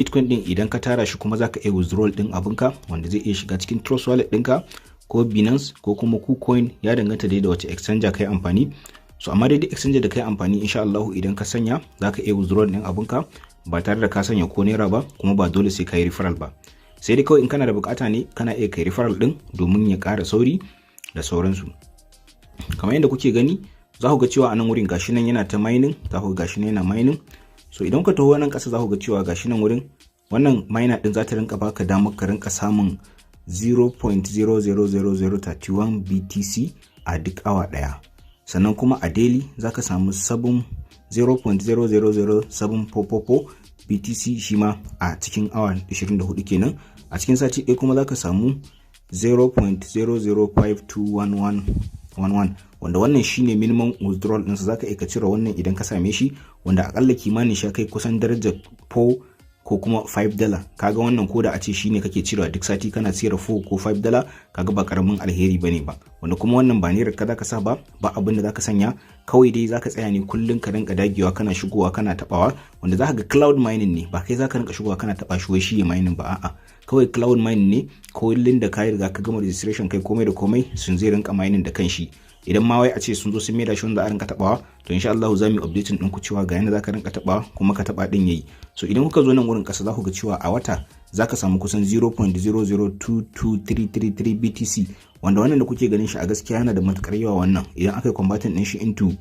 Bitcoin din idan ka tara shi kuma zaka iya withdrawal din abinka wanda zai iya shiga cikin Trust Wallet ɗinka ko Binance ko kuma KuCoin, ya danganta dai da wace exchanger kai amfani. So amma dai duk exchanger da kai amfani insha Allah idan ka sanya zaka iya withdrawal din abinka ba tare da ka sanya ko naira ba, kuma ba dole sai ka yi referral ba. Sai dai kawai in kana da bukata ne kana iya kai referral din domin ya ƙara sauri da sauransu. Kamar yadda kuke gani za ku ga cewa a nan wurin gashi nan yana ta mining, za ku ga gashi nan yana mining. So idan ka taho nan ƙasa za ku ga cewa gashi nan wurin wannan miner din za ta rinka baka damar ka rinka samun 0.000031 BTC a duk awa daya. Sannan kuma a daily za ka samu 0.000744 BTC shi ma a cikin awa 24 kenan. A cikin sati ɗaya kuma za ka samu 0.005211 wanda wannan shine minimum withdrawal ɗinsa. Za ka iya ka cire wannan idan ka same shi, wanda akalla kimanin shi kai kusan darajar 4 ko kuma $5. Kaga wannan koda a ce shine kake cirewa duk sati kana cire 4 ko $5, kaga ba karamin alheri bane ba. Wanda kuma wannan ba ne ka zaka sa ba abin da zaka sanya, kawai dai zaka tsaya ne kullun ka rinka dagewa kana shigowa kana tabawa, wanda zaka ga cloud mining ne, ba kai zaka rinka shigowa kana taba shi wai shi ya mining ba, a'a kawai cloud mining ne. Kullun da kai riga ka gama registration kai komai da komai sun zai rinka mining da kanshi. Idan ma wai a ce sun zo sun maida shi wanda a rinka tabawa, to insha Allah za mu update din ku cewa ga yanda zaka rinka tabawa kuma ka taba din yayi. So idan kuka zo nan wurin kasa za ku ga cewa a wata zaka samu kusan 0.002233 BTC, wanda wannan da kuke ganin shi a gaskiya yana da matukar yawa. Wannan idan aka yi converting din shi into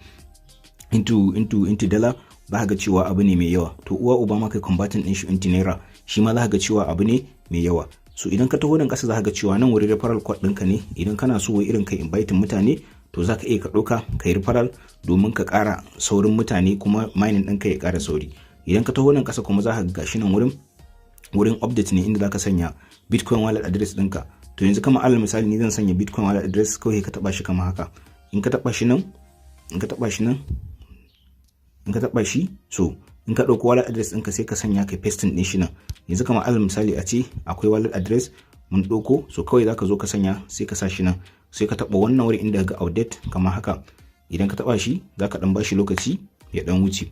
dollar za ka ga cewa abu ne mai yawa. To uwa uba ma kai converting din shi into naira, shi ma za ka ga cewa abu ne mai yawa. So idan ka taho nan kasa za ka ga cewa nan wurin referral code ɗinka ne. Idan kana so wai irin kai invite mutane, to za ka iya ka ɗauka ka yi referral domin ka ƙara saurin mutane kuma mining ɗinka ya ƙara sauri. Idan ka taho nan ƙasa kuma za ka ga gashi nan wurin update ne inda za ka sanya Bitcoin wallet address ɗinka. To yanzu kama alal misali ni zan sanya Bitcoin wallet address, kawai ka taɓa shi kama haka. In ka taɓa shi so in ka ɗauko wallet address ɗinka sai ka sanya kai pasting ɗin shi nan. Yanzu kama alal misali a ce akwai wallet address mun ɗauko, so kawai za ka zo ka sanya sai ka sa shi nan, sai ka taɓa wannan wuri inda ga update kama haka. Idan ka taɓa shi za ka ɗan bashi lokaci ya ɗan wuce.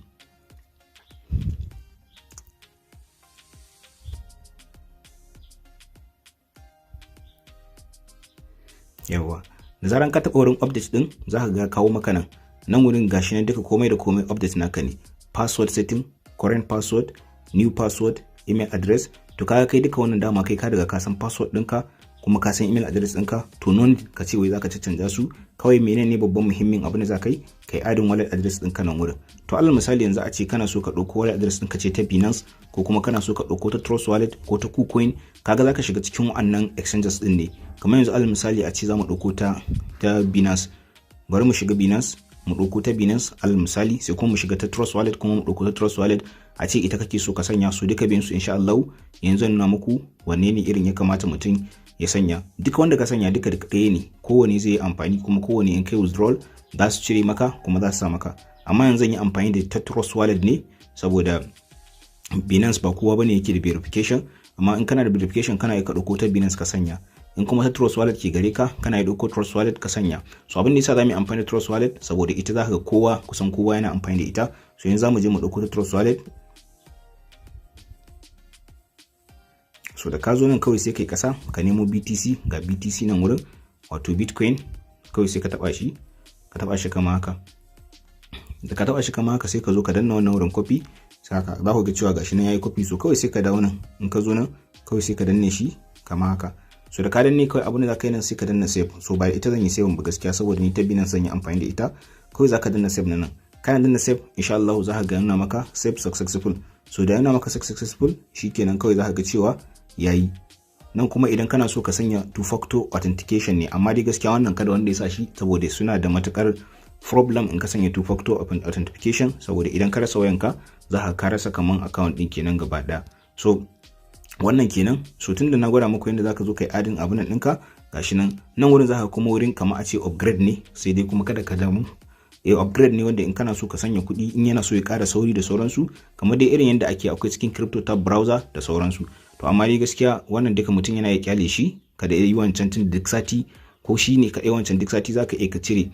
Yawa da zaran ka taɓa wurin update ɗin za ka ga kawo maka nan wurin gashi nan duka komai da komai update naka ne. Password setting, current password, new password, email address. To kaga kai duka wannan dama kai ka daga ka san password ɗinka kuma ka san email address ɗinka, to non ka ce wai zaka cancanta su. Kawai menene babban muhimmin abin da za ka yi, kai adin wallet address ɗinka nan wurin. To alal misali yanzu a ce kana so ka ɗauko wallet address ɗinka ce ta Binance, ko kuma kana so ka ɗauko ta Trust Wallet ko ta KuCoin, kaga zaka shiga cikin wannan exchanges ɗin ne. Kamar yanzu alal misali a ce za mu ɗauko ta Binance, bari mu shiga Binance mu ɗauko ta Binance alal misali, sai kuma mu shiga ta Trust Wallet kuma mu ɗauko ta Trust Wallet. A ce ita kake so ka sanya su duka biyan su insha Allah yanzu nuna muku wanne ne irin ya kamata mutum ya sanya. Duka wanda ka sanya duka ɗaya ne, kowane zai yi amfani kuma kowane in kai withdrawal za su cire maka kuma za su sa maka. Amma yanzu zan yi amfani da ta Trust Wallet ne saboda Binance ba kowa bane yake da verification, amma in kana da verification kana ka ɗauko ta Binance ka sanya. In kuma ta Trust Wallet ke gare ka, kana ɗauko Trust Wallet ka sanya. So abin da yasa zamu yi amfani da Trust Wallet saboda ita za ka ga kusan kowa yana amfani da ita. So yanzu zamu je mu ɗauko ta Trust Wallet. So da ka zo nan kawai sai kai kasa ka nemo BTC, ga BTC nan wurin wato Bitcoin, kawai sai ka taba shi kama haka. Da ka taba shi kama haka sai ka zo ka danna wannan wurin copy, saka za ku ga cewa gashi nan yayi copy. So kawai sai ka dawo nan, in ka zo nan kawai sai ka danne shi kama haka. So da ka danne kawai abin da za ka yi nan sai ka danna save. So ba ita zan yi save ba gaskiya saboda ni ta Binance zan yi amfani da ita. Kawai za ka danna save nan. Kana danna save insha Allah za ka ga nuna maka save successful. So da yana maka successful shikenan kawai za ka ga cewa yayi. Nan kuma idan kana so ka sanya two factor authentication ne, amma dai gaskiya wannan kada wanda ya sa shi saboda suna da matukar problem in ka sanya two factor authentication, saboda idan ka rasa wayanka za ka rasa kaman account din kenan gaba daya. So wannan kenan. So tunda na gwada muku yadda zaka zo kai adin abun nan ɗinka, gashi nan wurin zaka kuma wurin kama a ce upgrade ne, sai dai kuma kada ka damu upgrade ne wanda in kana so ka sanya kuɗi in yana so ya ƙara sauri da sauransu, kamar dai irin yadda ake akwai cikin crypto tab browser da sauransu. To amma dai gaskiya wannan duka mutum yana ya kyale shi, kada ya yi wancan tun duk sati, ko shi ne ka yi wancan duk sati zaka iya ka cire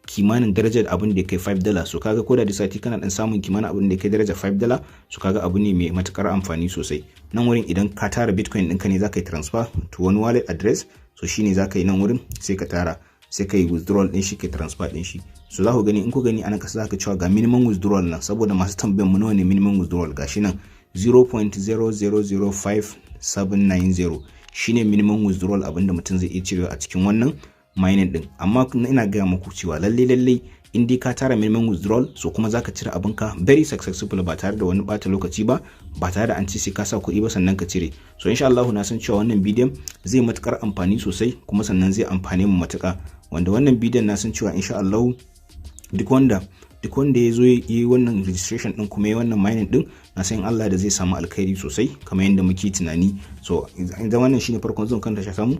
kimanin darajar abin da ya kai $5. So kaga ko da sati kana dan samun kimanin abin da ya kai darajar $5, so kaga abu ne mai matukar amfani sosai. Nan wurin idan ka tara Bitcoin ɗinka ne zaka yi transfer to wani wallet address, so shine zaka yi nan wurin sai ka tara, sai ka yi withdrawal din shi, ka transfer din shi. So za ku gani, in ku gani anan kasa zaka cewa ga minimum withdrawal nan, saboda masu tambayan mu nawa ne minimum withdrawal, gashi nan 0.0005790 shine minimum withdrawal abinda mutum zai iya cirewa a cikin wannan mining din. Amma ina gaya muku cewa lalle in dai ka tara minimum withdrawal, so kuma zaka cire abinka very successful ba tare da wani bata lokaci ba tare da an ci sai ka sa kuɗi ba sannan ka cire. So insha Allah na san cewa wannan bidiyon zai matukar amfani sosai, kuma sannan zai amfane mu matuka, wanda wannan bidiyon na san cewa insha Allah duk wanda ya zo yi wannan registration din kuma yi wannan mining din, na san Allah da zai samu alkhairi sosai kamar yadda muke tunani. So idan wannan shine farkon zuwan kan tasha samu,